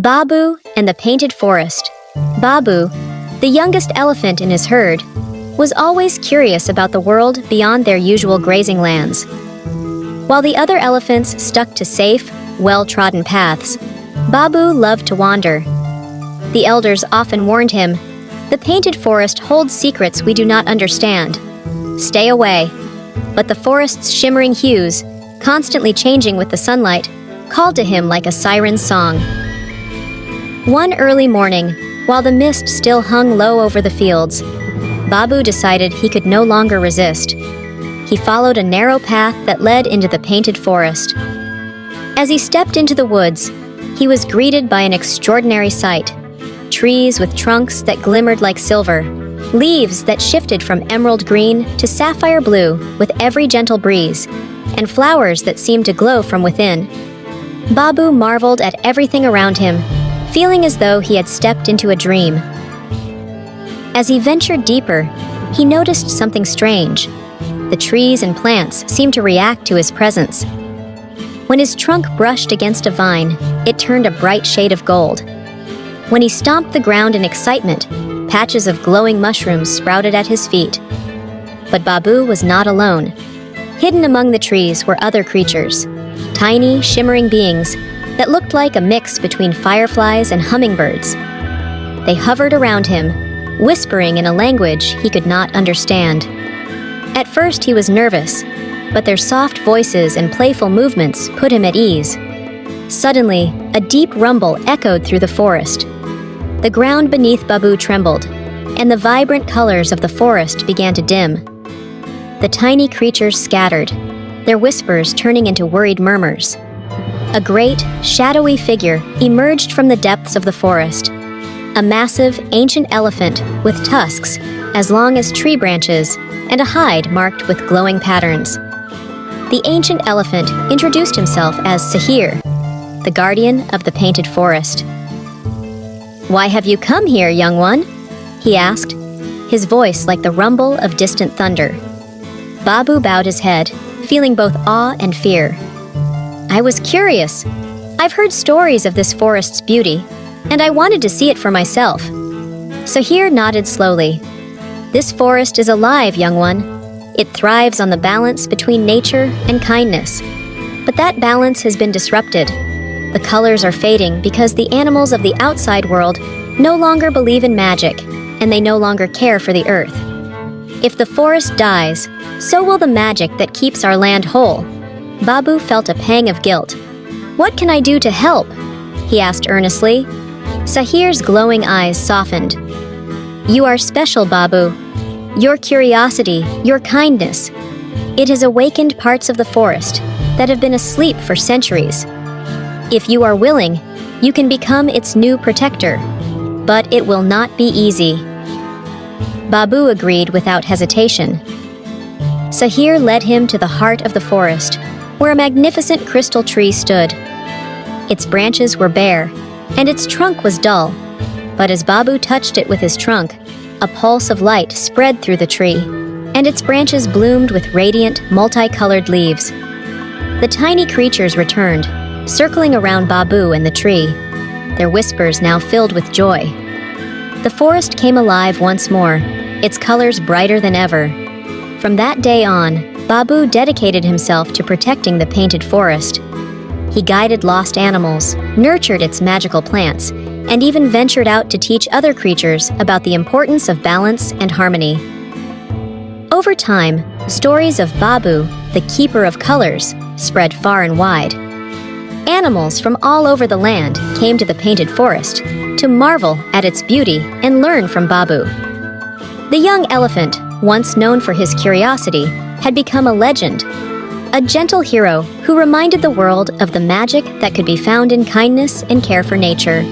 Babu and the Painted Forest. Babu, the youngest elephant in his herd, was always curious about the world beyond their usual grazing lands. While the other elephants stuck to safe, well-trodden paths, Babu loved to wander. The elders often warned him, "The Painted Forest holds secrets we do not understand. Stay away." But the forest's shimmering hues, constantly changing with the sunlight, called to him like a siren's song. One early morning, while the mist still hung low over the fields, Babu decided he could no longer resist. He followed a narrow path that led into the Painted Forest. As he stepped into the woods, he was greeted by an extraordinary sight. Trees with trunks that glimmered like silver, leaves that shifted from emerald green to sapphire blue with every gentle breeze, and flowers that seemed to glow from within. Babu marveled at everything around him, feeling as though he had stepped into a dream. As he ventured deeper, he noticed something strange. The trees and plants seemed to react to his presence. When his trunk brushed against a vine, it turned a bright shade of gold. When he stomped the ground in excitement, patches of glowing mushrooms sprouted at his feet. But Babu was not alone. Hidden among the trees were other creatures, tiny, shimmering beings that looked like a mix between fireflies and hummingbirds. They hovered around him, whispering in a language he could not understand. At first he was nervous, but their soft voices and playful movements put him at ease. Suddenly, a deep rumble echoed through the forest. The ground beneath Babu trembled, and the vibrant colors of the forest began to dim. The tiny creatures scattered, their whispers turning into worried murmurs. A great, shadowy figure emerged from the depths of the forest. A massive, ancient elephant with tusks as long as tree branches and a hide marked with glowing patterns. The ancient elephant introduced himself as Sahir, the guardian of the Painted Forest. "Why have you come here, young one?" he asked, his voice like the rumble of distant thunder. Babu bowed his head, feeling both awe and fear. "I was curious. I've heard stories of this forest's beauty, and I wanted to see it for myself." Sahir nodded slowly. "This forest is alive, young one. It thrives on the balance between nature and kindness. But that balance has been disrupted. The colors are fading because the animals of the outside world no longer believe in magic, and they no longer care for the earth. If the forest dies, so will the magic that keeps our land whole." Babu felt a pang of guilt. "What can I do to help?" he asked earnestly. Sahir's glowing eyes softened. "You are special, Babu. Your curiosity, your kindness, it has awakened parts of the forest that have been asleep for centuries. If you are willing, you can become its new protector, but it will not be easy." Babu agreed without hesitation. Sahir led him to the heart of the forest, where a magnificent crystal tree stood. Its branches were bare, and its trunk was dull, but as Babu touched it with his trunk, a pulse of light spread through the tree, and its branches bloomed with radiant, multicolored leaves. The tiny creatures returned, circling around Babu and the tree, their whispers now filled with joy. The forest came alive once more, its colors brighter than ever. From that day on, Babu dedicated himself to protecting the Painted Forest. He guided lost animals, nurtured its magical plants, and even ventured out to teach other creatures about the importance of balance and harmony. Over time, stories of Babu, the Keeper of Colors, spread far and wide. Animals from all over the land came to the Painted Forest to marvel at its beauty and learn from Babu. The young elephant, once known for his curiosity, had become a legend, a gentle hero who reminded the world of the magic that could be found in kindness and care for nature.